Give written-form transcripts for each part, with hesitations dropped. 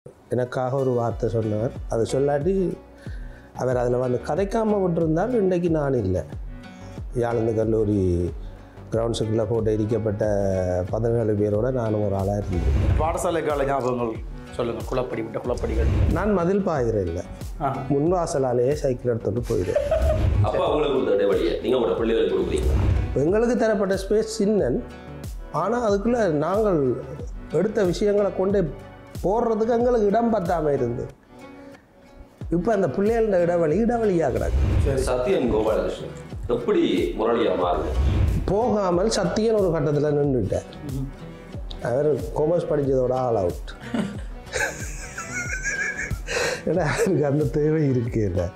எனக்காக ஒரு வார்த்தை சொன்னவர், அதை சொல்லாட்டி அவர் அதில் வந்து கதைக்காமல் விட்டுருந்தால் இன்றைக்கு நான் இல்லை. யாழ்ந்து கல்லூரி கிரவுண்ட்ஸுக்குள்ளே போட்டு எரிக்கப்பட்ட 17 பேரோட நானும் ஒரு ஆளாக இருந்தேன். பாடசாலை கால ஞாபகங்கள் சொல்லுங்கள். குளப்படி விட்ட குளப்படிகள். நான் மதில் பாய்கிறேன் இல்லை, முன்வாசலாலேயே சைக்கிள் எடுத்துகிட்டு போயிடுவேன். அப்போ அவங்களுக்கு இடைவெளியை நீங்கள் உங்களோட பிள்ளைகளுக்கு கொடுக்குறீங்களா? எங்களுக்கு தரப்பட்ட ஸ்பேஸ் சின்னன், ஆனால் அதுக்குள்ளே நாங்கள் எடுத்த விஷயங்களை கொண்டு போடுறதுக்கு எங்களுக்கு இடம் பத்தாமல் இருந்து இப்போ அந்த பிள்ளைகளோட இடைவெளியாக கிடக்கு. சத்யன் கோபாலகிருஷ்ணன் எப்படி முரளியாக மாறுங்க? போகாமல் சத்தியன் ஒரு கட்டத்தில் நின்றுட்டார். அவர் காமர்ஸ் படித்ததோட ஆல் அவுட். ஏன்னா அவருக்கு அந்த தேவை இருக்கு. இல்லை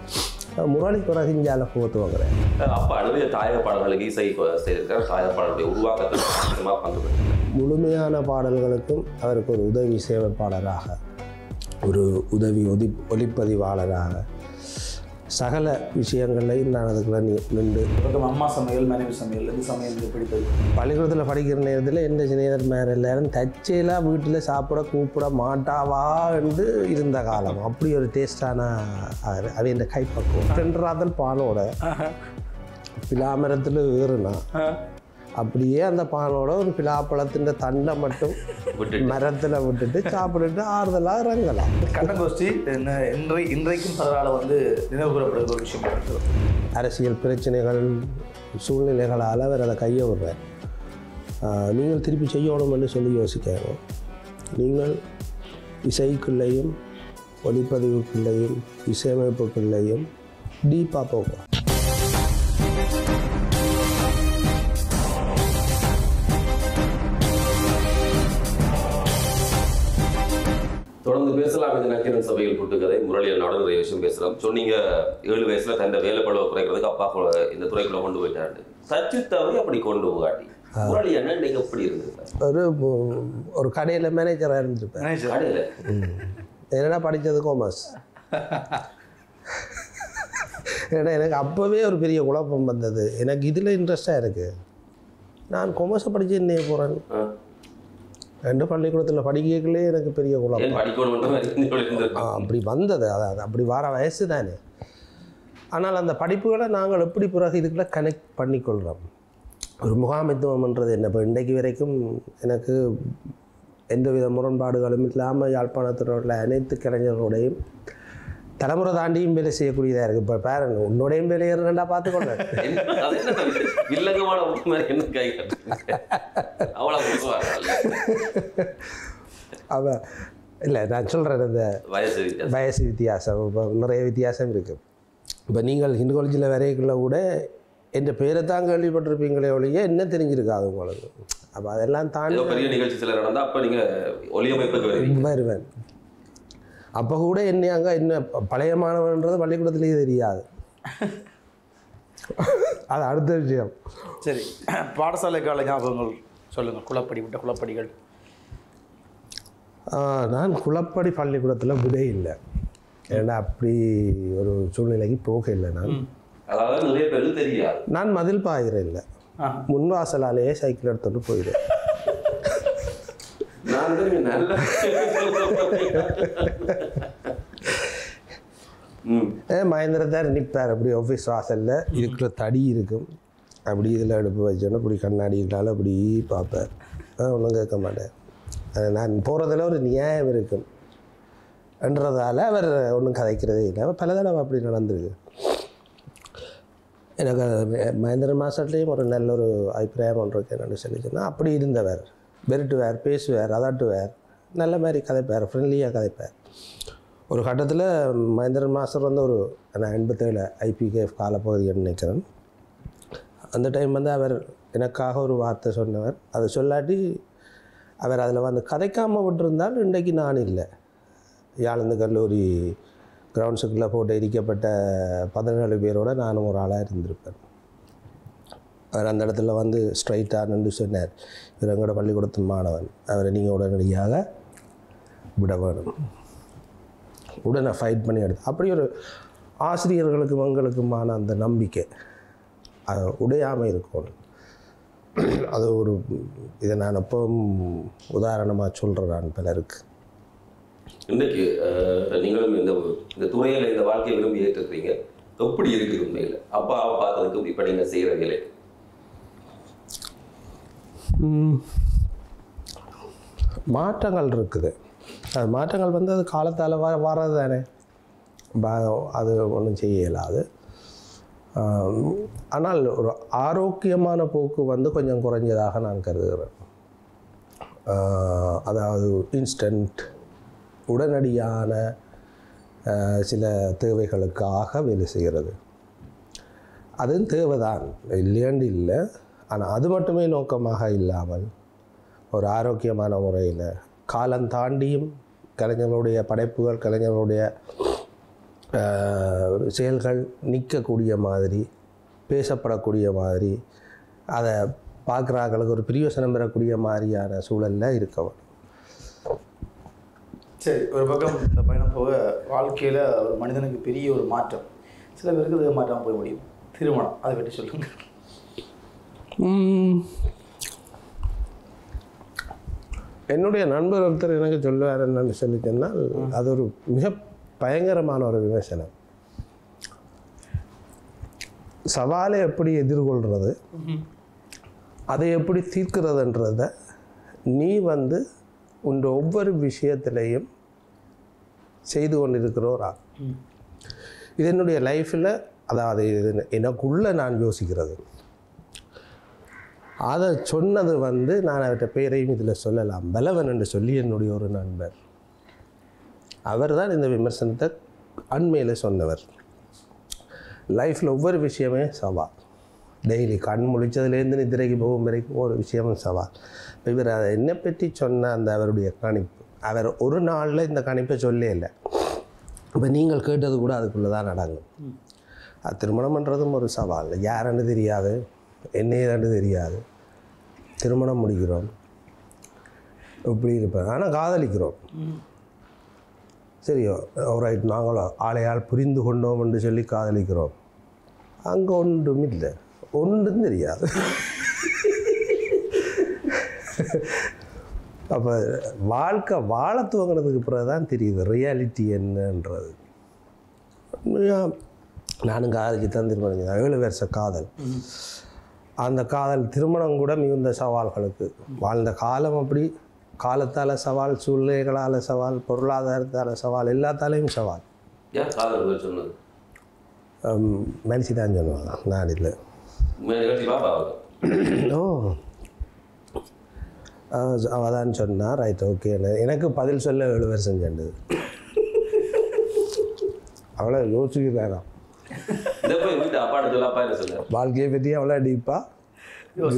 முரளி குறைஞ்சால போத்து வாங்குறேன். அப்போ நிறைய தாயக பாடல்களுக்கு இசை செய்திருக்கார். தாயக பாடலுடைய உருவாக்கத்தில் பங்கு முழுமையான பாடல்களுக்கும் அவருக்கு ஒரு உதவி சேவைப்பாளராக, ஒரு உதவி ஒலிப்பதிவாளராக, சகல விஷயங்களையும் நான் அதுக்குள்ள நின்று. அம்மா சமையல், மனைவி சமையல், எது சமையல் பிடித்தது? பள்ளிக்கூடத்தில் படிக்கிற நேரத்தில் எந்த சிநேகர் மேலே எல்லாரும் தச்சையெல்லாம் வீட்டில் சாப்பிட கூப்பிட மாட்டாவா என்று இருந்த காலம். அப்படி ஒரு டேஸ்டான அவை இந்த கைப்பக்குவம். தென்றாதல் பானோட பிலாமரத்தில் ஏறுனா அப்படியே அந்த பானோட ஒரு பிலாப்பழத்தின் தண்டை மட்டும் மரத்தில் விட்டுட்டு சாப்பிட்டுட்டு ஆறுதலாக இறங்கலாம். கண்டங்கோஷ்டி இன்றைக்கும் பரவாயில்ல வந்து நினைவு கூறப்படுகிற ஒரு விஷயம் இருக்குது. அரசியல் பிரச்சனைகள் சூழ்நிலைகளால் அவர் அதை கையை விடுறார். நீங்கள் திருப்பி செய்யணும்னு சொல்லி யோசிக்கணும். நீங்கள் இசைக்குள்ளேயும் ஒளிப்பதிவுக்குள்ளேயும் இசையமைப்புக்குள்ளேயும் டீப்பாக போகும். தொடர்ந்து பேசலாம். இந்த நக்கீரன் சபையில் கூட்டுக்கதை முரளியில் நிறைய விஷயம் பேசுகிறோம். சொன்னீங்க 7 வயசுல தன் வேலை பழுவை குறைக்கிறதுக்கு அப்பா இந்த துறைக்குள்ள கொண்டு போயிட்டாரு. சச்சித்தாவை அப்படி கொண்டு போகாட்டி முரளி என்ன இன்னைக்கு எப்படி இருந்தது? ஒரு கடையில் மேனேஜராக இருந்துருப்பேன். கடையில் என்னடா படித்தது காமர்ஸ். ஏன்னா எனக்கு அப்போவே ஒரு பெரிய குழப்பம் வந்தது. எனக்கு இதில் இன்ட்ரெஸ்டாக இருக்குது. நான் காமர்ஸை படித்து என்ன போகிறேன். 2 பள்ளிக்கூடத்தில் படிக்கலே எனக்கு பெரிய குழப்பம். அப்படி வந்தது. அது அப்படி வர வயசு தானே. ஆனால் அந்த படிப்புகளை நாங்கள் எப்படி பிறகு இதுக்குள்ள கனெக்ட் பண்ணிக்கொள்கிறோம். ஒரு முகாமைத்துவம்ன்றது என்ன? இப்போ இன்றைக்கு வரைக்கும் எனக்கு எந்தவித முரண்பாடுகளும் இல்லாமல் யாழ்ப்பாணத்தினோட அனைத்து கலைஞர்களோடையும் தலைமுறை தாண்டியும் வேலை செய்யக்கூடியதாக இருக்குது. இப்போ பேரன் உன்னோடையும் வேலை ஏறுறா பார்த்துக்கொள்ள. அவன் இல்லை, நான் சொல்கிறேன், இந்த வயசு வித்தியாசம் இப்போ நிறைய வித்தியாசம் இருக்குது. இப்போ நீங்கள் ஹிந்து காலேஜில் வரைக்குள்ள கூட என் பேரை தான் கேள்விப்பட்டிருப்பீங்களே ஒழிய என்ன தெரிஞ்சிருக்காது உங்களுக்கு. அப்போ அதெல்லாம் தாண்டி பெரிய நிகழ்ச்சி சில நடந்தால் அப்போ நீங்கள் ஒளியமைப்புக்கு வருவேன். அப்போ கூட என்ன அங்கே என்ன பழைய மாணவன்றது பள்ளிக்கூடத்துலேயே தெரியாது. அது அடுத்த விஷயம். சரி, பாடசாலை கால ஞாபகங்கள் சொல்லுங்கள். குளப்படி விட்ட குளப்படிகள். நான் குளப்படி பள்ளிக்கூடத்தில் விடே இல்லை. ஏன்னா அப்படி ஒரு சூழ்நிலைக்கு போக இல்லை. அதாவது நிறைய பேருக்கு தெரியாது. நான் மதில் பாய்கிறேன் இல்லை, முன்வாசலாலேயே சைக்கிள் எடுத்துகிட்டு போயிடுவேன். மகேந்திரத்தார் நிற்பார் அப்படி ஆஃபீஸ் வாசலில். இதுக்குள்ள தடி இருக்கும். அப்படி இதில் எடுப்பு வச்சோன்னா அப்படி கண்ணாடிகளால் அப்படி பார்ப்பார். ஒன்றும் கேட்க மாட்டேன். நான் போகிறதுல ஒரு நியாயம் இருக்கும் என்றதால் அவர் ஒன்றும் கதைக்கிறதே இல்லை. பல தடவை அப்படி நடந்திருக்கு. எனக்கு மகேந்திரன் மாஸ்டர்லேயும் ஒரு நல்ல ஒரு அபிப்பிராயம் ஒன்று இருக்கு. என்னென்னு சொல்லிச்சுன்னா, அப்படி இருந்தவர் வெறுட்டுவார், பேசுவார், அதட்டுவார், நல்ல மாதிரி கதைப்பார், ஃப்ரெண்ட்லியாக கதைப்பார். ஒரு கட்டத்தில் மகேந்திரன் மாஸ்டர் வந்து ஒரு 87 ஐபிகேஎஃப் காலப்பகுதின்னு நினைக்கிறேன். அந்த டைம் வந்து அவர் எனக்காக ஒரு வார்த்தை சொன்னவர், அதை சொல்லாட்டி அவர் அதில் வந்து கதைக்காமல் விட்டுருந்தால் இன்றைக்கு நான் இல்லை. யாழ்ந்து கல்லூரி கிரவுண்ட்ஸுக்குள்ளே போட்டு எரிக்கப்பட்ட 17 பேரோட நானும் ஒரு ஆளாக இருந்திருப்பேன். அவர் அந்த இடத்துல வந்து ஸ்ட்ரைட்டாக நின்று சொன்னார், இவர் எங்களோட பள்ளிக்கூடத்து மாணவன், அவரை நீங்கள் உடனடியாக விட வேணும். உடனே ஃபைட் பண்ணி எடுத்து அப்படி ஒரு ஆசிரியர்களுக்கும் எங்களுக்குமான அந்த நம்பிக்கை உடையாமல் இருக்கணும். அது ஒரு இதை நான் எப்பவும் உதாரணமாக சொல்கிறேன். நான் பலருக்கு இன்றைக்கு நீங்களும் இந்த துறையில் இந்த வாழ்க்கையை விரும்பி ஏற்றுக்கிறீங்க, எப்படி இருக்குது உண்மையில் அப்பாவை பார்த்ததுக்கு இப்போ நீங்கள் செய்கிற வேலை? மாற்றங்கள் இருக்குது. அது மாற்றங்கள் வந்து அது காலத்தால் வர்றது தானே, அது ஒன்றும் செய்ய இயலாது. ஆனால் ஒரு ஆரோக்கியமான போக்கு வந்து கொஞ்சம் குறைஞ்சதாக நான் கருதுகிறேன். அதாவது இன்ஸ்டன்ட் உடனடியான சில தேவைகளுக்காக வேலை செய்கிறது. அதுவும் தேவைதான், இல்லையாண்டு இல்லை. ஆனால் அது மட்டுமே நோக்கமாக இல்லாமல் ஒரு ஆரோக்கியமான முறையில் காலம் தாண்டியும் கலைஞர்களுடைய படைப்புகள், கலைஞர்களுடைய செயல்கள் நிற்கக்கூடிய மாதிரி, பேசப்படக்கூடிய மாதிரி, அதை பார்க்குறாங்களுக்கு ஒரு பிரியோசனம் பெறக்கூடிய மாதிரியான சூழலில் இருக்கவும். சரி, ஒரு பக்கம் இந்த பயணம் போக வாழ்க்கையில் ஒரு மனிதனுக்கு பெரிய ஒரு மாற்றம், சில பேருக்கு அது மாற்றம் போய் முடியும். திருமணம், அதை பற்றி சொல்லுங்கள். என்னுடைய நண்பர் ஒருத்தர் எனக்கு சொல்லுவார் என்னன்னு சொல்லி சொன்னால், அது ஒரு மிக பயங்கரமான ஒரு விமர்சனம். சவாலை எப்படி எதிர்கொள்கிறது, அதை எப்படி தீர்க்கிறதுன்றத நீ வந்து உன் ஒவ்வொரு விஷயத்திலையும் செய்து கொண்டிருக்கிறோரா. இது என்னுடைய லைஃப்பில், அதாவது இது எனக்குள்ளே நான் யோசிக்கிறது. அதை சொன்னது வந்து நான் அவர்கிட்ட பேரையும் இதில் சொல்லலாம், பலவன் என்று சொல்லி என்னுடைய ஒரு நண்பர். அவர் தான் இந்த விமர்சனத்தை அண்மையில் சொன்னவர். லைஃப்பில் ஒவ்வொரு விஷயமே சவால். டெய்லி கண் முழிச்சதுலேருந்து நிதிரைக்கு போகும் வரைக்கும் ஒரு விஷயமும் சவால். இவர் அதை என்னை பற்றி சொன்ன அந்த அவருடைய கணிப்பு, அவர் ஒரு நாளில் இந்த கணிப்பை சொல்லவே இல்லை. இப்போ நீங்கள் கேட்டது கூட அதுக்குள்ளே தான் நடக்கும். திருமணம் பண்ணுறதும் ஒரு சவால். யாருன்னு தெரியாது, என்னையதான்னு தெரியாது. திருமணம் முடிக்கிறோம், இப்படி இருப்பேன். ஆனால் காதலிக்கிறோம். சரியோ, ரைட், நாங்களும் ஆளையால் புரிந்து கொண்டோம் என்று சொல்லி காதலிக்கிறோம். அங்கே ஒன்றும் இல்லை, ஒன்றும் தெரியாது. அப்போ வாழ்க்கை வாழ துவங்கினதுக்கு பிறகு தான் தெரியுது ரியாலிட்டி என்னன்றது. நானும் காதலிச்சு தான் திருமணம், 7 வருஷ காதல். அந்த காதல் திருமணம் கூட மிகுந்த சவால்களுக்கு வாழ்ந்த காலம். அப்படி காலத்தால் சவால், சூழ்நிலைகளால் சவால், பொருளாதாரத்தால் சவால், எல்லாத்தாலையும் சவால். மனுஷி தான் சொல்லுவாங்க, நான் இல்லை. ஓ, அவதான் சொன்னா, ரைட், ஓகே. எனக்கு பதில் சொல்ல 7 வருஷம் செஞ்சது. அவ்வளோ யோசிக்கிறாராம் வாழ்க்கையை பற்றி அவ்வளோ டீப்பாக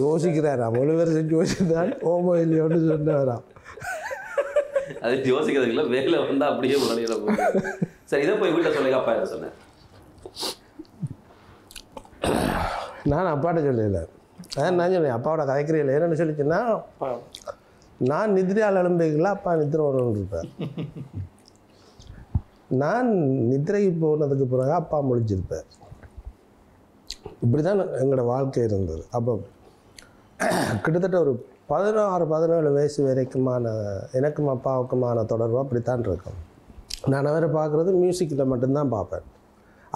யோசிக்கிறாராம். 7 வருஷம் யோசிச்சுதான் ஓமோ இல்லையோன்னு சொன்னவராம். அது யோசிக்கிறது இல்லை, வேலை வந்தால் அப்படியே முன்னாடியில் போய். சரி, இதை போய் வீட்டில் சொல்லுங்க, அப்பா என்ன சொன்னேன்? நான் அப்பாட்ட சொல்லல, அதான் நான் சொன்னேன், அப்பாவோட கதைக்கிறேன். என்னென்னு சொல்லிச்சுன்னா, நான் நிதிரையால் எழும்பைகளா அப்பா நித்திரை ஒன்று இருப்பேன். நான் நித்திரைக்கு போனதுக்கு பிறகு அப்பா முழிச்சிருப்பார். இப்படி தான் எங்களோட வாழ்க்கை இருந்தது. அப்போ கிட்டத்தட்ட ஒரு 16-17 வயசு வரைக்குமான எனக்கும் அப்பாவுக்குமான தொடர்பு அப்படித்தான் இருக்கும். நான் அவரை பார்க்குறது மியூசிக்கில் மட்டும்தான் பார்ப்பேன்.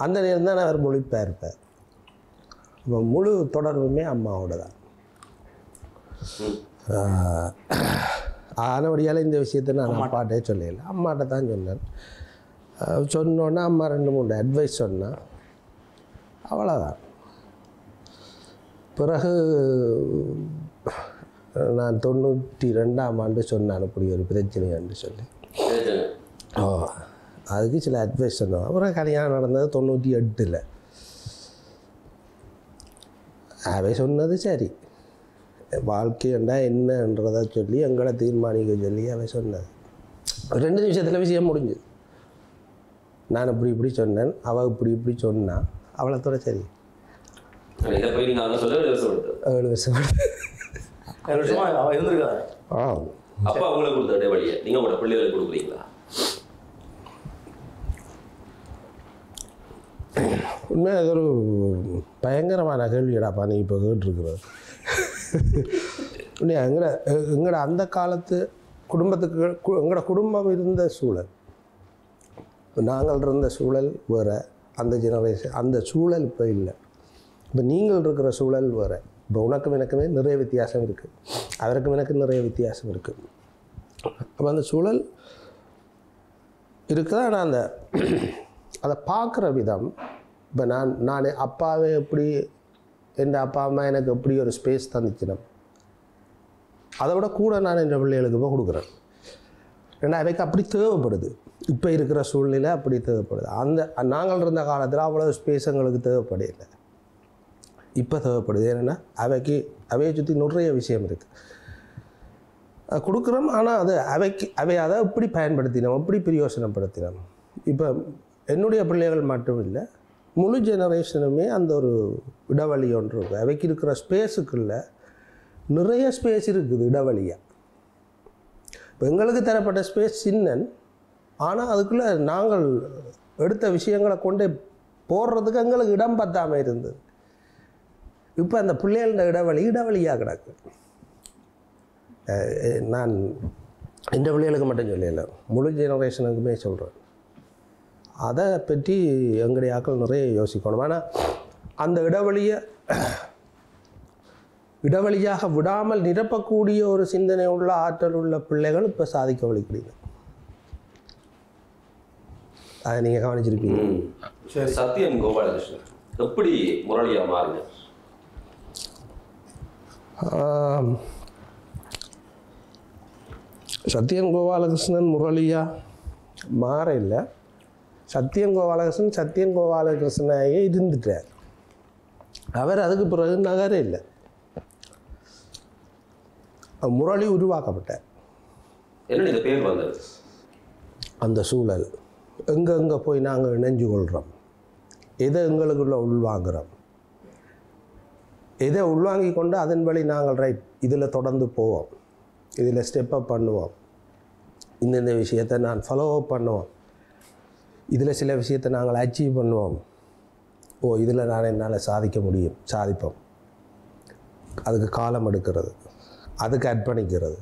அந்த நேரம் தான் அவர் முழிப்பாக இருப்பார். இப்போ முழு தொடர்புமே அம்மாவோட தான். ஆனபடியால் இந்த விஷயத்தை நான் அப்பாட்டே சொல்லலை, அம்மாட்ட தான் சொன்னேன். சொன்னோன்னா அம்மா 2-3 அட்வைஸ் சொன்னால் அவ்வளோதான். பிறகு நான் 92ஆம் ஆண்டு சொன்னேன் அப்படி ஒரு பிரச்சனைன்னு சொல்லி. அதுக்கு சில அட்வைஸ் சொன்னோம். அப்புறம் கல்யாணம் நடந்தது 98. அவை சொன்னது சரி, வாழ்க்கைண்டா என்னன்றதை சொல்லி எங்களை தீர்மானிக்க சொல்லி அவை சொன்னது. 2 நிமிஷத்தில் விஷயம் முடிஞ்சுது. நான் இப்படி சொன்னேன், அவள் இப்படி சொன்னான், அவ்வளோத்தோட சரி. 7 வருஷம் இருந்திருக்காரு. அப்பா அவங்களுக்கு கொடுத்த இடைவெளியை நீங்கள் உங்களோட பிள்ளைகளுக்கு கொடுக்குறீங்களா? உண்மையாக அது ஒரு பயங்கரமான கேள்விடாப்பா நீ இப்போ கேட்டுருக்குறது. உண்மையாக எங்களோட அந்த காலத்து குடும்பத்துக்கு எங்களோட குடும்பம் இருந்த சூழல், நாங்கள் இருந்த சூழல் வேறு, அந்த ஜெனரேஷன் அந்த சூழல் இப்போ இல்லை. இப்போ நீங்கள் இருக்கிற சூழல் வேறு. இப்போ உனக்கும் எனக்குமே நிறைய வித்தியாசம் இருக்குது, அவருக்கும் எனக்கு நிறைய வித்தியாசம் இருக்குது. அப்போ அந்த சூழல் இருக்குதா. ஆனால் அதை பார்க்குற விதம், இப்போ நான் அப்பாவே எப்படி, என் அப்பா அம்மா எனக்கு எப்படி ஒரு ஸ்பேஸ் தந்துச்சினோம், அதை விட கூட நான் என் பிள்ளைகளுக்கு இப்போ கொடுக்குறேன். ஏன்னா அவைக்கு அப்படி தேவைப்படுது. இப்போ இருக்கிற சூழ்நிலை அப்படி தேவைப்படுது. நாங்கள் இருந்த காலத்தில் அவ்வளோ ஸ்பேஸ் எங்களுக்கு தேவைப்படையில்லை, இப்போ தேவைப்படுது. ஏன்னா அவையை சுற்றி நிறைய விஷயம் இருக்குது, அது கொடுக்குறோம். ஆனால் அவை அதை எப்படி பயன்படுத்தினோம், எப்படி பிரயோசனப்படுத்தினோம். இப்போ என்னுடைய பிள்ளைகள் மட்டும் இல்லை, முழு ஜெனரேஷனுமே அந்த ஒரு இடைவெளி ஒன்று இருக்குது. அவைக்கு இருக்கிற ஸ்பேஸுக்குள்ள நிறைய ஸ்பேஸ் இருக்குது இடைவெளியாக. இப்போ எங்களுக்கு தரப்பட்ட ஸ்பேஸ் சின்னன், ஆனால் அதுக்குள்ளே நாங்கள் எடுத்த விஷயங்களை கொண்டே போடுறதுக்கு எங்களுக்கு இடம் பத்தாமல் இருந்தது. இப்போ அந்த பிள்ளைகளோட இடைவெளியாக கிடக்கு. நான் இந்த பிள்ளைகளுக்கு மட்டும் சொல்லலை, முழு ஜெனரேஷனுக்குமே சொல்கிறேன். அதை பற்றி எங்களுடைய ஆட்கள் நிறைய யோசிக்கணும். ஆனால் அந்த இடைவெளியாக விடாமல் நிரப்பக்கூடிய ஒரு சிந்தனை உள்ள ஆற்றல் உள்ள பிள்ளைகள் இப்போ சாதிக்க வழிக்கிறீங்க. அதை நீங்கள் கவனிச்சிருப்பீங்க. சரி, சத்யன் கோபாலகிருஷ்ணன் எப்படி முரளியாக மாறினார்? சத்யன் கோபாலகிருஷ்ணன் முரளியா மாற இல்லை. சத்யன் கோபாலகிருஷ்ணனாயே இருந்துட்டார். அவர் அதுக்கு பிறகு நகரே இல்லை. முரளி உருவாக்கப்பட்டார். என்ன பேர் வந்தது? அந்த சூழல் எங்கே போய் நாங்கள் இணைஞ்சு கொள்கிறோம், எதை எங்களுக்குள்ள உள்வாங்குகிறோம், எதை உள்வாங்கி கொண்டு அதன் வழி நாங்கள் ரைட் இதில் தொடர்ந்து போவோம், இதில் ஸ்டெப் அப் பண்ணுவோம், இந்தந்த விஷயத்தை நான் ஃபாலோ அப் பண்ணுவோம், இதில் சில விஷயத்தை நாங்கள் அச்சீவ் பண்ணுவோம். இதில் என்னால் சாதிக்க முடியும், சாதிப்போம். அதுக்கு காலம் எடுக்கிறது, அதுக்கு அர்ப்பணிக்கிறது,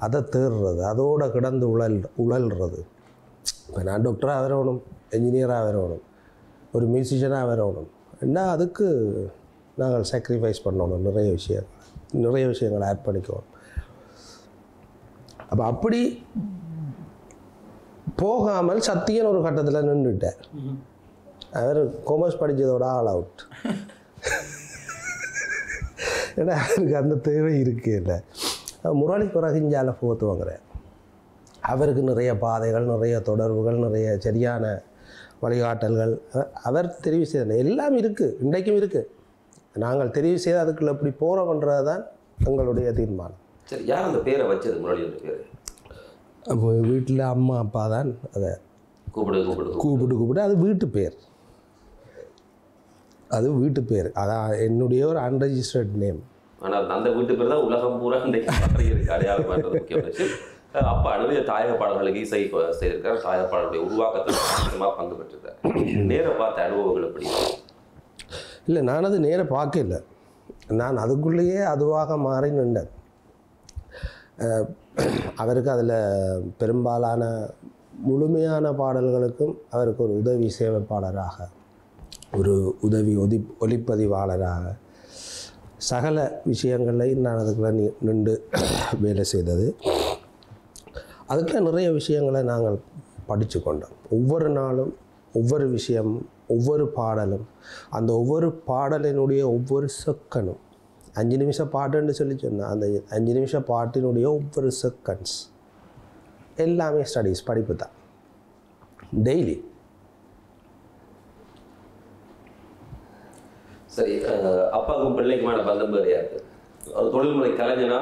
அதை தேடுறது, அதோடு கிடந்து உழல்றது. இப்போ நான் டாக்டராக வரணும், என்ஜினியராக வரணும், ஒரு மியூசிஷியனாக வரணும் என்ன, அதுக்கு நாங்கள் சாக்ரிஃபைஸ் பண்ணணும். நிறைய விஷயங்களை அர்ப்பணிக்கணும். அப்போ அப்படி போகாமல் சத்தியன் ஒரு கட்டத்தில் நின்றுட்டார். அவர் காமர்ஸ் படித்ததோட ஆல் அவுட். ஏன்னா அவருக்கு அந்த தேவை இருக்கு. இல்லை முரளி குறகிஞ்சால போத்து வாங்குறார். அவருக்கு நிறைய பாதைகள், நிறைய தொடர்புகள், நிறைய சரியான வழிகாட்டல்கள் அவர் தெரிவு செய்த எல்லாம் இருக்குது, இன்றைக்கும் இருக்குது. நாங்கள் தெரிவு செய்து அதுக்குள்ள எப்படி போகிறோம்ன்றது தான் எங்களுடைய தீர்மானம். சரி, யார் அந்த பேரை வச்சது, முரளி என்ற பேர்? அப்போ வீட்டில் அம்மா அப்பா தான் அதை கூப்பிட்டு அது வீட்டு பேர். அது வீட்டு பேர், அதான் என்னுடைய ஒரு அன்ரெஜிஸ்டர்ட் நேம். ஆனால் அந்த வீட்டு பேர் தான் உலகம் பூரா இன்றைக்கு அடையாளம் பண்ணுறது முக்கியம். அப்பா நிறைய தாயக பாடல்களுக்கு இசை செய்திருக்கார். தாயக பாடலுடைய உருவாக்கத்தில் அதிகமாக பங்கு பெற்றிருக்கார். நேர பார்த்த அனுபவங்கள் எப்படி? இல்லை, நான் அது நேர பார்க்கல. நான் அதுக்குள்ளேயே அதுவாக மாறி நின்றேன். அவருக்கு அதில் பெரும்பாலான முழுமையான பாடல்களுக்கும் அவருக்கு ஒரு உதவி இசையமைப்பாளராக, ஒரு உதவி ஒலிப்பதிவாளராக, சகல விஷயங்களையும் நான் அதுக்குள்ள நின்று வேலை செய்தது. அதுக்குள்ள நிறைய விஷயங்களை நாங்கள் படித்து கொண்டோம். ஒவ்வொரு நாளும் ஒவ்வொரு விஷயம், ஒவ்வொரு பாடலும், அந்த ஒவ்வொரு பாடலினுடைய ஒவ்வொரு செகண்டும், 5 நிமிஷ பாட்டுன்னு சொன்னால் அந்த 5 நிமிஷ பாட்டினுடைய ஒவ்வொரு செகண்ட்ஸ் எல்லாமே ஸ்டடீஸ், படிப்பு தான் டெய்லி. சரி, அப்பாவுக்கும் பிள்ளைக்குமான பந்தம் வேறையாக இருக்குது. ஒரு தொழில்முறை கலைஞனா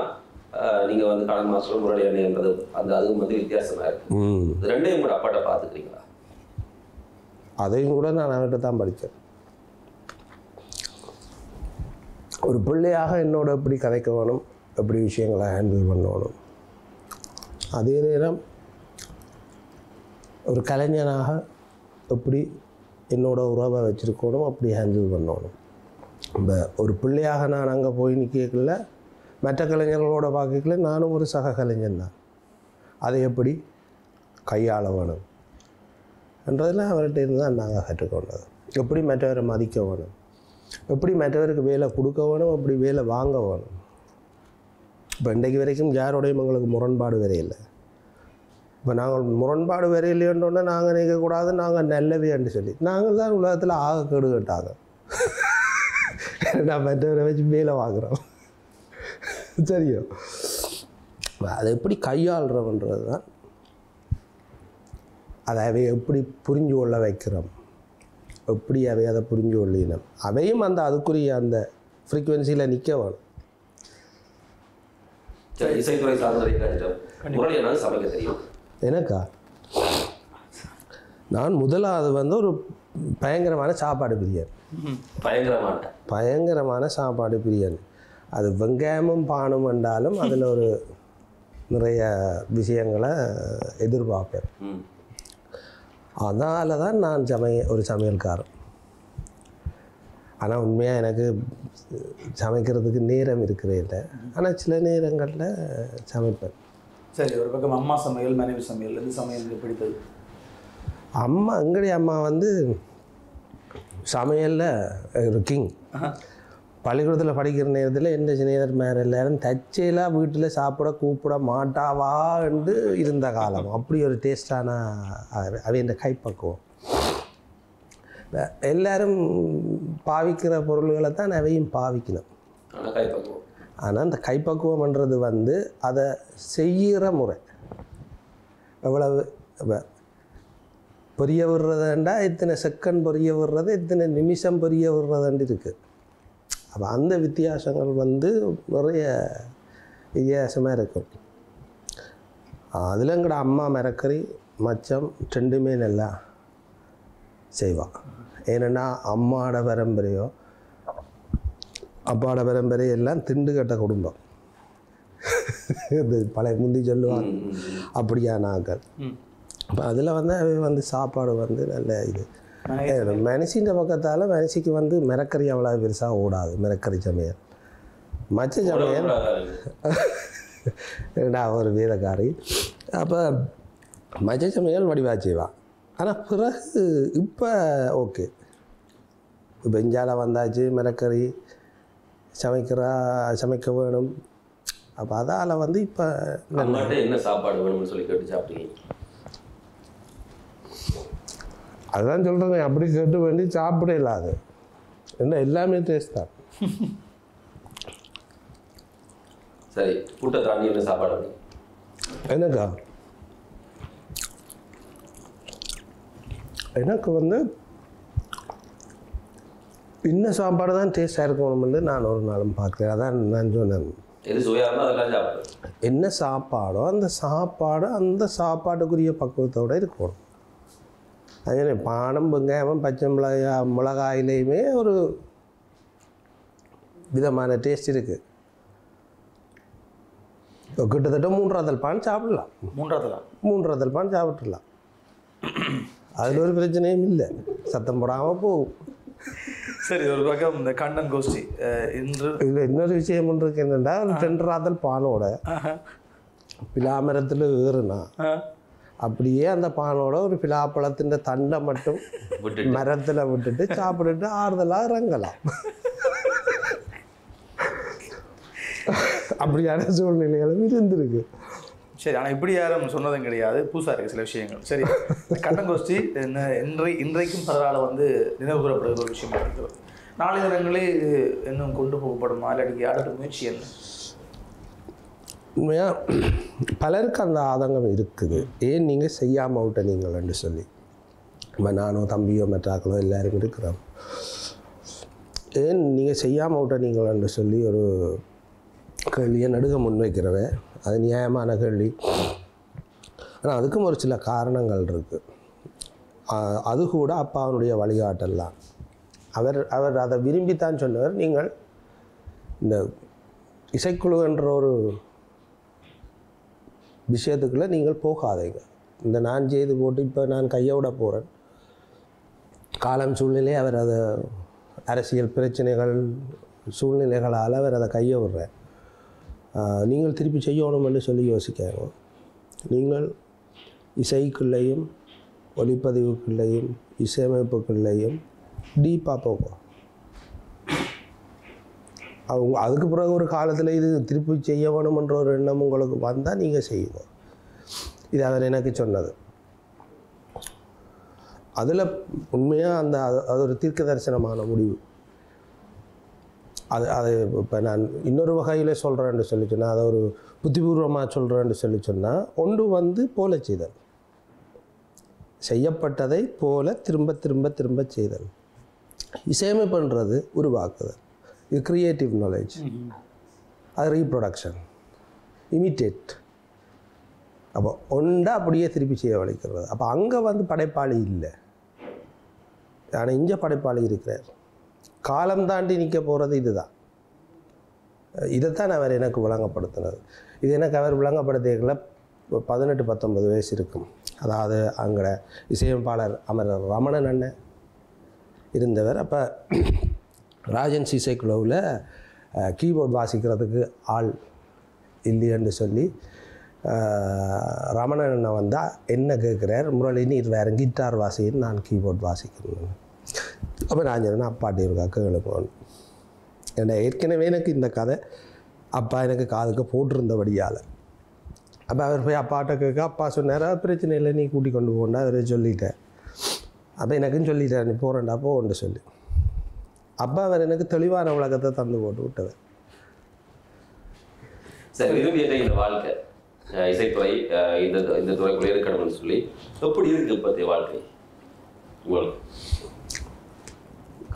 நீங்கள் வந்து கடன் மாஸ்டர் முரளி அணின்றது அதுவும் வந்து வித்தியாசமாக இருக்குது. இது ரெண்டையும் கூட அப்பாட்ட பார்த்துக்கிறீங்களா? அதையும் கூட நான் அவர்கிட்ட தான் படித்தேன். ஒரு பிள்ளையாக என்னோட எப்படி கதைக்க வேணும், எப்படி விஷயங்களை ஹேண்டில் பண்ணணும், அதே நேரம் ஒரு கலைஞனாக எப்படி என்னோட உறவை வச்சுருக்கணும், அப்படி ஹேண்டில் பண்ணணும். இப்போ ஒரு பிள்ளையாக நான் அங்கே போய் நிற்கல, மற்ற கலைஞர்களோட பார்க்கல, நானும் ஒரு சக கலைஞன் தான். அதை எப்படி கையாள வேணும் என்றதெல்லாம் அவர்கிட்ட இருந்து தான் நாங்கள் கற்றுக்கொண்டது. எப்படி மற்றவரை மதிக்க வேணும், எப்படி மற்றவருக்கு வேலை கொடுக்க வேணும், எப்படி வேலை வாங்க வேணும். இப்போ இன்றைக்கு வரைக்கும் யாரோடையும் எங்களுக்கு முரண்பாடு வரையில்லை. இப்போ நாங்கள் முரண்பாடு வரையில்லைன்றோன்னா நாங்கள் நினைக்கக்கூடாது நாங்கள் நல்லவையான்னு சொல்லி நாங்கள் தான் உலகத்தில் ஆக கெடு கேட்டாங்க. நான் மற்றவரை வச்சு வேலை வாங்குகிறோம். சரியோ, அதை எப்படி கையாளுறோன்றது தான். அதை அவை எப்படி புரிஞ்சு கொள்ள வைக்கிறோம், எப்படி அவை அதை புரிஞ்சு கொள்ளினோம், அவையும் அந்த அதுக்குரிய அந்த ஃப்ரீக்குவென்சியில் நிற்க வேணும். இசைத்துறை சார்ந்த சமைக்க தெரியும் எனக்கா? நான் முதலாவது வந்து ஒரு பயங்கரமான சாப்பாடு பிரியன். பயங்கரமான சாப்பாடு பிரியன். அது வெங்காயமும் பானும் என்றாலும் அதில் ஒரு நிறைய விஷயங்களை எதிர்பார்ப்பேன். அதனால தான் நான் ஒரு சமையல்காரன். ஆனால் உண்மையாக எனக்கு சமைக்கிறதுக்கு நேரம் இருக்கிறே இல்லை. ஆனால் சில நேரங்களில் சமைப்பேன். சரி, ஒரு பக்கம் அம்மா சமையல், மனைவி சமையல், எந்த சமையல் பிடித்தது? அம்மா, எங்களுடைய அம்மா வந்து சமையலில் ஒரு கிங். பள்ளிக்கூடத்தில் படிக்கிற நேரத்தில் எந்த சிநேகர் மேலே எல்லாரும் தச்சையெல்லாம் வீட்டில் சாப்பிட கூப்பிட மாட்டாவா என்று இருந்த காலம். அப்படி ஒரு டேஸ்டான அவை இந்த கைப்பக்குவம். எல்லாரும் பாவிக்கிற பொருள்களை தான் அவையும் பாவிக்கணும். ஆனால் அந்த கைப்பக்குவம்ன்றது வந்து அதை செய்கிற முறை. எவ்வளவு பொரிய விடுறதுண்டா இத்தனை செகண்ட் பொரிய விடுறது, இத்தனை நிமிஷம் பொரிய விடுறதுண்டு இருக்குது. அப்போ அந்த வித்தியாசங்கள் வந்து நிறைய வித்தியாசமாக இருக்கும். அதில் எங்கட அம்மா மிரக்கறி மச்சம் ரெண்டுமே நல்லா செய்வாள். ஏன்னா அம்மாவோட பரம்பரையோ அப்பாவோட பரம்பரையோ எல்லாம் திண்டுகட்ட குடும்பம். பழைய முந்தி சொல்லுவாங்க அப்படியான ஆக்கள். அப்போ அதில் வந்து சாப்பாடு வந்து நல்ல இது. மனசின்ற பக்கத்தால் மனசிக்கு வந்து மிரக்கறி அவ்வளோ பெருசாக ஓடாது. மிரக்கறி சமையல், மச்ச சமையல் நான் ஒரு வீரக்காரி. அப்போ மச்ச சமையல் வடிவாக செய்வான். ஆனால் பிறகு இப்போ ஓகே, இப்போ இஞ்சால வந்தாச்சு, மிரக்கறி சமைக்க வேணும். அப்போ அதால் வந்து இப்போ என்ன சாப்பாடு வேணும்னு சொல்லி கேட்டு சாப்பிட்டீங்க? அதுதான் சொல்கிறேன், அப்படி கேட்டு வேண்டி சாப்பிட இல்லாது என்ன எல்லாமே டேஸ்ட் தான். சரி, கூட்ட தாண்டி என்ன சாப்பாடு? எனக்கா? எனக்கு வந்து இன்ன சாப்பாடு தான் டேஸ்டாக இருக்கணும்னு நான் ஒரு நாளும் பார்க்குறேன். அதான் நான் சொன்னேன், என்ன சாப்பாடோ அந்த சாப்பாட்டுக்குரிய பக்குவத்தோடு இருக்கணும். அதே பானம், வெங்காயம், பச்சை மிளகாயிலையுமே ஒரு விதமான டேஸ்ட் இருக்குது. கிட்டத்தட்ட 3 பான் சாப்பிடலாம். 3 பான் சாப்பிட்றலாம். அதில் ஒரு பிரச்சனையும் இல்லை, சத்தம் போடாமல் போகும். சரி, ஒரு பக்கம் இந்த கண்ணன் கோஷ்டி இன்று இதில் இன்னொரு விஷயம் ஒன்று இருக்கு. என்னென்னா, 2 பானோட பிலாமரத்தில் ஏறுனா அப்படியே அந்த பானோட ஒரு பிலாப்பழத்தின் தண்டை மட்டும் மரத்தில் விட்டுட்டு சாப்பிட்டுட்டு ஆறுதலாக இறங்கலாம். அப்படியான சூழ்நிலைகளும் இருந்திருக்கு. சரி, ஆனால் இப்படி யாரும் சொன்னதும் கிடையாது, புதுசாக இருக்குது சில விஷயங்கள். சரி, கண்ணங்கோஷ்டி இன்றைக்கும் பரவாயில்ல வந்து நினைவு கூறப்படுகிற ஒரு விஷயமா இருக்கிறது. நாளை தினங்களே இன்னும் கொண்டு போகப்படுமா, இல்லாட்டி அடுத்த முயற்சி என்ன? உண்மையாக பலருக்கு அந்த ஆதங்கம் இருக்குது. ஏன் நீங்கள் செய்யாமல் விட்ட நீங்கள்னு சொல்லி. இப்போ நானோ தம்பியோ மற்றாக்களோ எல்லோரும் இருக்கிறோம். ஏன் நீங்கள் செய்யாமல் விட்ட நீங்கள்னு சொல்லி ஒரு கேள்வியை நடுக முன்வைக்கிறவ. அது நியாயமான கேள்வி. ஆனால் அதுக்கும் ஒரு சில காரணங்கள் இருக்குது. அது கூட அப்பாவனுடைய வழிகாட்டல் தான். அவர் அதை விரும்பித்தான் சொன்னவர், நீங்கள் இந்த இசைக்குழு என்ற ஒரு விஷயத்துக்குள்ளே நீங்கள் போகாதீங்க. இந்த நான் செய்து போட்டு இப்போ நான் கையோட போகிறேன். காலம் சூழ்நிலை அவர் அதை அரசியல் பிரச்சனைகள் சூழ்நிலைகளால் அவர் அதை கையை விடுறார். நீங்கள் திருப்பி செய்யணும்னு சொல்லி யோசிக்காங்க. நீங்கள் இசைக்குள்ளேயும் ஒலிப்பதிவுக்குள்ளேயும் இசையமைப்புக்குள்ளேயும் டீப்பாக போகும். அவங்க அதுக்கு பிறகு ஒரு காலத்தில் இது திருப்பி செய்ய வேணுமென்ற ஒரு எண்ணம் உங்களுக்கு வந்தால் நீங்கள் செய்யுங்க. இது அவர் எனக்கு சொன்னது. அதில் உண்மையாக அது ஒரு தீர்க்க தரிசனமான முடிவு. அது இப்போ நான் இன்னொரு வகையில் சொல்கிறேன்னு சொல்லி சொன்னால், அதை ஒரு புத்திபூர்வமாக சொல்கிறேன்னு சொல்லி சொன்னால், ஒன்று போல செய்தல், செய்யப்பட்டதை போல திரும்ப திரும்ப திரும்ப செய்தல். இசையமைப்புன்றது உருவாக்குதல், இது கிரியேட்டிவ் நாலேஜ், அது ரீப்ரொடக்ஷன், இமிட்டேட். அப்போ ஒன்றா அப்படியே திருப்பி செய்ய வலிக்கிறது. அப்போ அங்கே படைப்பாளி இல்லை, ஆனால் இங்கே படைப்பாளி இருக்கிறார். காலம் தாண்டி நிற்க போகிறது இதுதான். இதைத்தான் அவர் எனக்கு விளங்கப்படுத்தினது. இது எனக்கு அவர் விளங்கப்படுத்தியல 18-19 வயசு இருக்கும். அதாவது அங்கே இசையமைப்பாளர் அமரர் ரமணன் அண்ணன் இருந்தவர். அப்போ ராஜன்ஸ் இசைக்குழுவில் கீபோர்ட் வாசிக்கிறதுக்கு ஆள் இல்லைன்னு சொல்லி ரமணன் அண்ணன் வந்தால் என்ன கேட்குறார், முரளி நீர் வேறு கிட்டார் வாசின்னு நான் கீபோர்ட் வாசிக்கணும். அப்போ நான் சொன்னேன் அப்பாட்டி இருக்கா கேளுங்கன்னு. ஏன்னா ஏற்கனவே எனக்கு இந்த கதை அப்பா எனக்கு காதுக்கு போட்டிருந்தபடியால். அப்போ அவர் போய் அப்பாட்ட கேட்க, அப்பா சொன்னார் பிரச்சனை இல்லை நீ கூட்டி கொண்டு போண்டா அவரை சொல்லிட்டேன். அப்போ எனக்குன்னு சொல்லிட்டேன், நீ போகிறேன்டா போன்னு சொல்லி. அப்போ அவர் எனக்கு தெளிவான உலகத்தை தந்து போட்டு விட்டவர். சரி, விரும்பிய இந்த வாழ்க்கை இசைத்துறை இந்த துறைக்குள்ளே இருக்கணும்னு சொல்லி எப்படி இருக்கு இப்போதைய வாழ்க்கை உங்களுக்கு?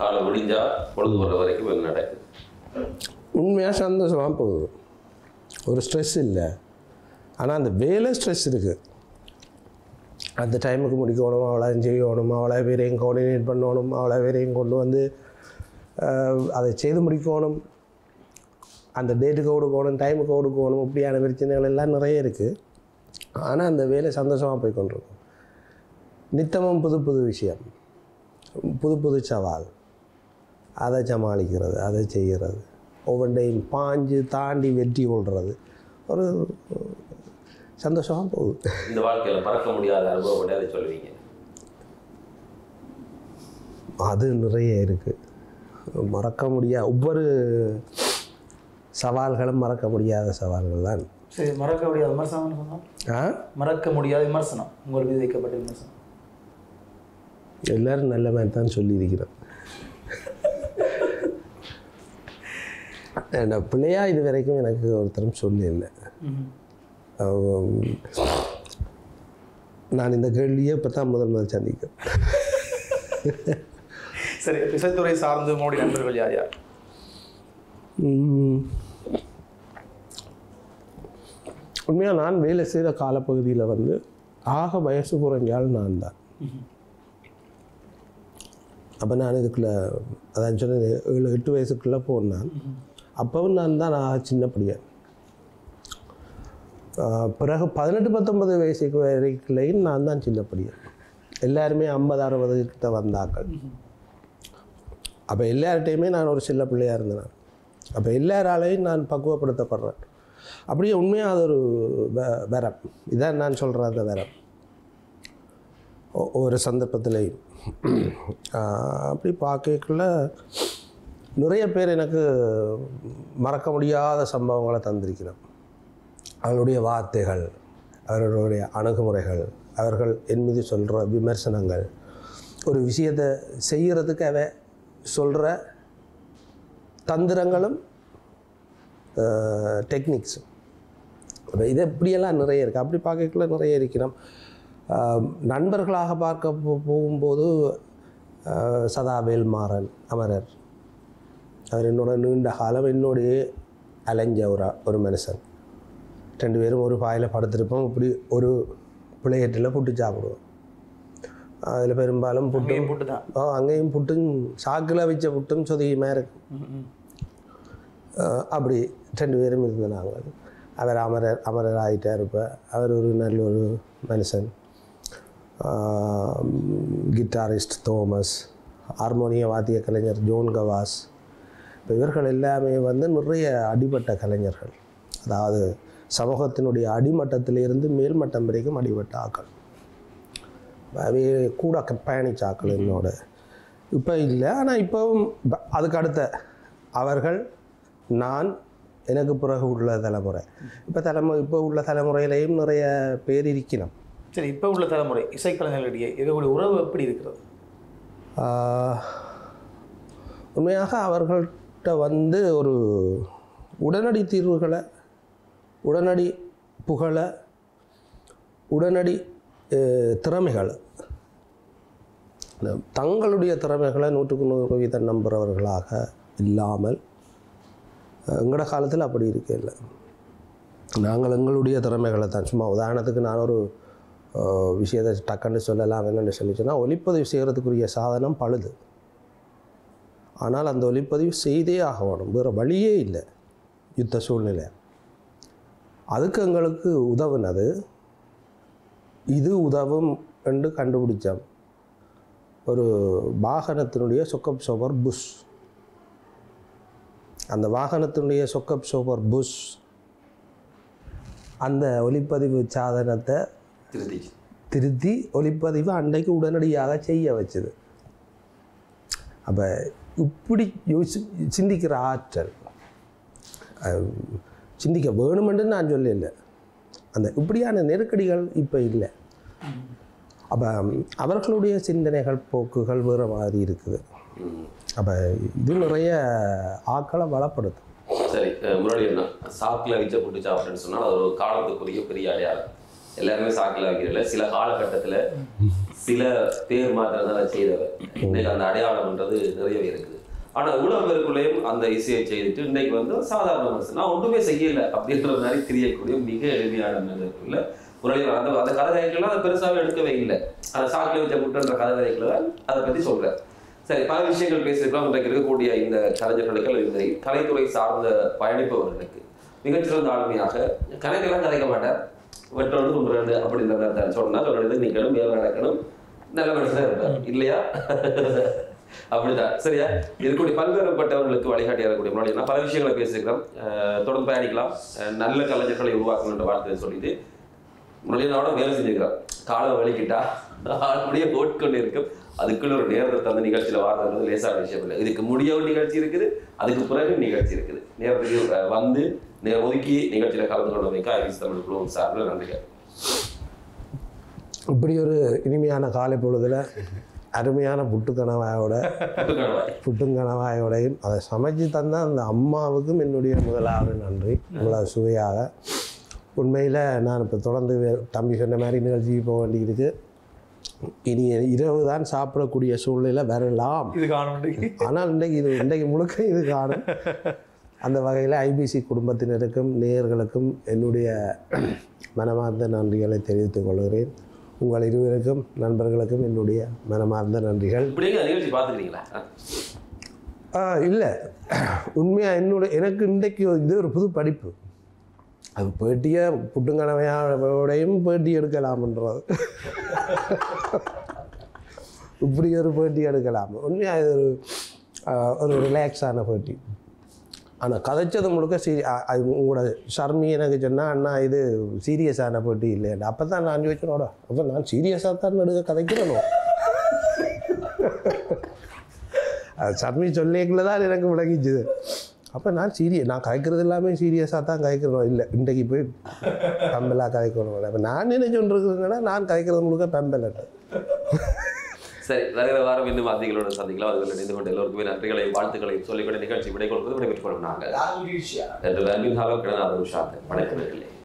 காலம் முடிஞ்சா பொழுது வர்ற வரைக்கும் என்ன நடக்குது? உண்மையாக சந்தோஷமாக போகுது, ஒரு ஸ்ட்ரெஸ் இல்லை. ஆனால் அந்த வேலை ஸ்ட்ரெஸ் இருக்குது. அந்த டைமுக்கு முடிக்கணும், அவ்வளோ செய்யணும், அவ்வளோ பேரையும் கோஆர்டினேட் பண்ணணும், அவ்வளோ பேரையும் கொண்டு வந்து அதை செய்து முடிக்கணும், அந்த டேட்டுக்கு கொடுக்கணும், டைமுக்கு கொடுக்கணும், இப்படியான பிரச்சனைகள் எல்லாம் நிறைய இருக்குது. ஆனால் அந்த வேலை சந்தோஷமாக போய் கொண்டிருக்கும். நித்தமும் புது புது விஷயம், புது புது சவால், அதை சமாளிக்கிறது, அதை செய்கிறது, ஒவ்வொன்றையும் பாஞ்சு தாண்டி வெற்றி கொள்வது ஒரு சந்தோஷமாக போகுது. இந்த வாழ்க்கையில் மறக்க முடியாத அனுபவம் அதை சொல்லுவீங்க? அது நிறைய இருக்குது. மறக்க முடியாத ஒவ்வொரு சவால்களும் மறக்க முடியாத சவால்கள் தான். சரி, மறக்க முடியாத விமர்சனம் சொன்னால் மறக்க முடியாத விமர்சனம் உங்கள் மீது வைக்கப்பட்ட விமர்சனம் எல்லோரும் நல்ல மாதிரி தான் சொல்லியிருக்கிறோம். பிள்ளையா இது வரைக்கும் எனக்கு ஒருத்தரும் சொல்லலை. நான் இந்த கேள்வியை இப்போ தான் முதல் சந்திக்கிறேன். சரி, இசைத்துறை சார்ந்து உங்களுடைய நண்பர்கள் யார் யார்? உண்மையாக நான் வேலை செய்கிற காலப்பகுதியில் ஆக வயசு குறைஞ்சால் நான் தான். அப்போ நான் இதுக்குள்ளே அதான் சொன்னது 7-8 வயசுக்குள்ளே போனேன். அப்பவும் நான் தான் சின்ன பையன். பிறகு 18-19 வயசுக்கு வரைக்கும் நான் தான் சின்ன பையன். எல்லாருமே 50-60 கிட்ட வந்தாக்கள். அப்போ எல்லார்ட்டையுமே நான் ஒரு சின்ன பிள்ளையாக இருந்தேன். அப்போ எல்லாராலையும் நான் பக்குவப்படுத்தப்படுறேன். அப்படியே உண்மையாக அது ஒரு வரம். இதான் நான் சொல்கிற அந்த வரம். ஒரு சந்தர்ப்பத்திலையும் அப்படி பார்க்கக்குள்ள நிறைய பேர் எனக்கு மறக்க முடியாத சம்பவங்களை தந்திருக்கிறோம். அவர்களுடைய வார்த்தைகள், அவர்களுடைய அணுகுமுறைகள், அவர்கள் என் மீது சொல்கிற விமர்சனங்கள், ஒரு விஷயத்தை செய்கிறதுக்கு அவ சொல்கிற தந்திரங்களும் டெக்னிக்ஸும். இப்போ இது இப்படியெல்லாம் நிறைய இருக்குது. அப்படி பார்க்கக்குள்ள நிறைய இருக்கிறோம். நண்பர்களாக பார்க்க போகும்போது சதாவேல் மாறன் அமரர், அவர் என்னோட நீண்ட காலம் என்னோடைய அலைஞ்ச ஒரு மனுஷன். 2 பேரும் ஒரு பாயில் படுத்திருப்போம். இப்படி ஒரு பிளேட்டில் புட்டு சாப்பிடுவோம். அதில் பெரும்பாலும் புட்டு தான். அங்கேயும் புட்டும் சாக்கில் வச்ச புட்டும் சொதியுமே இருக்கும். அப்படி 2 பேரும் இருந்த நாங்கள். அவர் அமரர் ஆகிட்டார். இப்போ அவர் ஒரு நல்ல ஒரு மனுஷன். கிட்டாரிஸ்ட் தோமஸ், ஹார்மோனிய வாத்திய கலைஞர் ஜோன் கவாஸ். இப்போ இவர்கள் எல்லாமே நிறைய அடிபட்ட கலைஞர்கள். அதாவது சமூகத்தினுடைய அடிமட்டத்திலிருந்து மேல்மட்டம் வரைக்கும் அடிபட்ட ஆக்கள், கூட பயணிச்ச ஆக்கள் என்னோட. இப்போ இல்லை, ஆனால் இப்போவும் அதுக்கு அடுத்த அவர்கள், நான், எனக்கு பிறகு உள்ள தலைமுறை, இப்போ உள்ள தலைமுறையிலையும் நிறைய பேர் இருக்கணும். சரி, இப்போ உள்ள தலைமுறை இசைக்கலைஞர்களிடையே இருக்கக்கூடிய உறவு எப்படி இருக்கிறது? உண்மையாக அவர்கள்ட்ட ஒரு உடனடி தீர்வுகளை, உடனடி புகழை, உடனடி திறமைகள், தங்களுடைய திறமைகளை 100% நம்புகிறவர்களாக இல்லாமல், எங்களோட காலத்தில் அப்படி இருக்கல. நாங்கள் எங்களுடைய திறமைகளை தான், சும்மா உதாரணத்துக்கு நான் ஒரு விஷயத்தை டக்குன்னு சொல்லலாம். என்னென்னு சொன்னால், ஒலிப்பதிவு செய்கிறதுக்குரிய சாதனம் பழுது, ஆனால் அந்த ஒலிப்பதிவு செய்தே ஆகணும், வேறு வழியே இல்லை யுத்த சூழ்நிலை. அதுக்கு எங்களுக்கு உதவுனது இது உதவும் என்று கண்டுபிடிச்சோம். ஒரு வாகனத்தினுடைய சொக்கப் சோபர் புஷ், அந்த வாகனத்தினுடைய சொக்கப் சோபர் புஷ் அந்த ஒலிப்பதிவு சாதனத்தை திருத்தி ஒலிப்பதிவு அன்றைக்கு உடனடியாக செய்ய வச்சுது. அப்போ இப்படி சிந்திக்கிற ஆற்றல், சிந்திக்க வேணுமென்று நான் சொல்லலை, அந்த இப்படியான நெருக்கடிகள் இப்போ இல்லை. அப்போ அவர்களுடைய சிந்தனைகள் போக்குகள் வேறு மாதிரி இருக்குது. அப்போ இது நிறைய ஆக்களை வளப்படுத்தும். சரி, முன்னாடி என்ன சாக்கில் வச்ச புட்டுச்சா அப்படின்னு சொன்னால் அது ஒரு காலத்துக்குரிய பெரிய அடையாளம். எல்லாருமே சாக்கில் வைக்கிறதில்ல, சில காலகட்டத்தில் சில பேர் மாத்திரம் தான் செய்தவர். இன்னைக்கு அந்த அடையாளம்ன்றது நிறையவே இருக்குது. ஆனால் இவ்வளோ பேருக்குள்ளேயும் அந்த இசையை செய்துட்டு இன்னைக்கு சாதாரண மனுஷன் நான் ஒன்றுமே செய்யலை அப்படின்ற மாதிரி தெரியக்கூடிய மிக எளிமையான மனிதருக்குள்ள முரளியர் அந்த கதைகள்லாம் அதை பெருசாகவே எடுக்கவே இல்லை. அந்த சாக்கில் வச்ச புட்டுன்ற கதைகளை தான் அதை பற்றி சொல்கிறேன். சரி, பல விஷயங்கள் பேசியிருக்கலாம். இன்றைக்கு இருக்கக்கூடிய இந்த கலைஞர்களுக்கு, இந்த கலைத்துறை சார்ந்த பயணிப்பவர்களுக்கு மிகச்சிறந்த ஆளுமையாக கலைஞெல்லாம் கதைக்க மாட்டேன், வெற்றோடு துண்டுறது அப்படின்றத சொன்னால் சொல்றது நீங்களும் மேலே நடக்கணும், நல்ல மனுஷனாக இருப்பார் இல்லையா? அப்படிதான் சரியா? இருக்கக்கூடிய பல்வேறுபட்டவர்களுக்கு வழிகாட்டியாக இருக்கக்கூடிய முன்னாடி பல விஷயங்களை பேசியிருக்கிறோம். தொடர்ந்து பயணிக்கலாம், நல்ல கலைஞர்களை உருவாக்கணுன்ற வார்த்தையை சொல்லிட்டு முன்னாடியோட வேலை செஞ்சுக்கிறோம். காலம் வலிக்கிட்டா ஆளுடைய ஓட்கொண்டு இருக்கும். அதுக்குள்ள ஒரு நேரத்தை தந்த நிகழ்ச்சியில் வார்த்தை லேசான விஷயம் இல்லை. இதுக்கு முடியவும் நிகழ்ச்சி இருக்குது, அதுக்கு பிறகு நிகழ்ச்சி இருக்குது. நேரத்துக்கு ஒதுக்கி நிகழ்ச்சியில் கலந்து கொண்டமைக்கு ஐரிஸ் தமிழ் குழு சார்பில் நன்றிகள். இப்படி ஒரு இனிமையான காலை பொழுதுல அருமையான புட்டுக்கணவாயோடையும் அதை சமைச்சு தந்த அந்த அம்மாவுக்கும் என்னுடைய முதலாவது நன்றி. இவ்வளவு சுவையாக உண்மையில் நான் இப்போ தொடர்ந்து தம்பி சொன்ன மாதிரி நிகழ்ச்சிக்கு போக வேண்டியிருக்கு. இனி இரவு தான் சாப்பிடக்கூடிய சூழ்நிலை வரலாம், இது காணும். ஆனால் இன்றைக்கு முழுக்க இது காணும். அந்த வகையில் ஐபிசி குடும்பத்தினருக்கும் நேயர்களுக்கும் என்னுடைய மனமார்ந்த நன்றிகளை தெரிவித்துக் கொள்கிறேன். உங்கள் இருவருக்கும் நண்பர்களுக்கும் என்னுடைய மனமார்ந்த நன்றிகள். நிகழ்ச்சி பார்த்துக்கிறீங்களா? இல்லை, உண்மையாக எனக்கு இன்றைக்கு இது ஒரு புது படிப்பு. அது பேட்டியை புட்டுங்கனவையோடையும் பேட்டி எடுக்கலாம்ன்றது, இப்படி ஒரு பேட்டி எடுக்கலாம். உண்மையாக இது ஒரு ரிலாக்ஸான பேட்டி. ஆனால் கதைச்சது முழுக்க உங்களோட ஷர்மி எனக்கு சொன்னால், அண்ணா இது சீரியஸான பேட்டி இல்லையா? அப்போ தான் நான் யோசிச்சனோட, அப்போ நான் சீரியஸாக தான் எடுக்க கதைக்கிறனோ. ஷர்மி சொல்லிக்குள்ள தான் எனக்கு விளங்கிச்சுது. அப்போ நான் கதைக்கிறது எல்லாமே சீரியஸாக தான் கதைக்கிறோம். இல்லை, இன்றைக்கு போய் பம்பலாக கதைக்கணும். அப்போ நான் என்ன சொல்லிருக்குங்கன்னா, நான் கதைக்கிறது முழுக்க பம்பலட்டு. சரி, வருகிற வாரம் இன்னும் அதிகளோட சந்திக்கலாம். அதுகள் இணைந்து கொண்டு எல்லோருக்குமே நன்றிகளை வாழ்த்துக்களை சொல்லிக்கொண்டு நிகழ்ச்சி விடை கொடுப்பது விடைபெற்றுக் கொள்ளும் நாங்கள் என்று வன்பின் ஹாலோ கிடநாதன் உஷாந்தன். வணக்கம்.